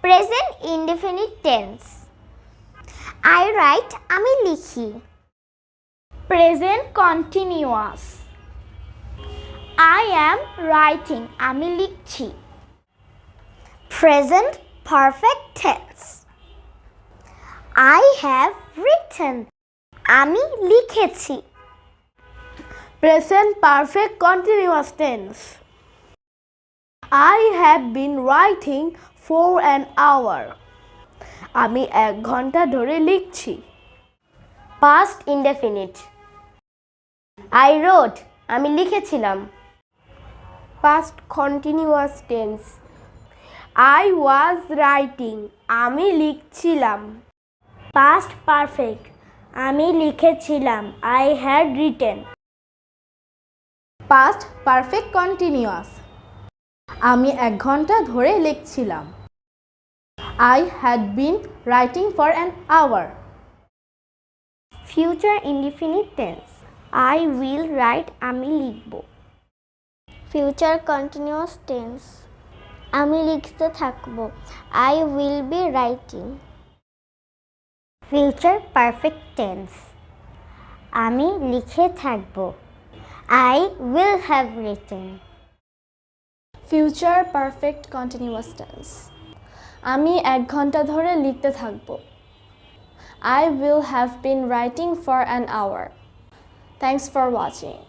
Present indefinite tense. I write, আমি লিখি. Present continuous. I am writing, আমি লিখছি. Present perfect tense. I have written, আমি লিখেছি. Present perfect continuous tense. I have been writing for an hour. আমি 1 ঘন্টা ধরে লিখছি. Past indefinite. I wrote, আমি লিখেছিলাম. Past continuous tense. I was writing, আমি লিখছিলাম. Past perfect. আমি লিখেছিলাম. I had written. Past perfect continuous. আমি 1 ঘন্টা ধরে লিখছিলাম. I had been writing for an hour. Future indefinite tense. I will write, আমি লিখব. Future continuous tense. আমি লিখতে থাকব. I will be writing. Future perfect tense. আমি লিখে থাকব. I will have written. Future perfect continuous tense. আমি 1 ঘন্টা ধরে লিখতে থাকব. I will have been writing for an hour. Thanks for watching.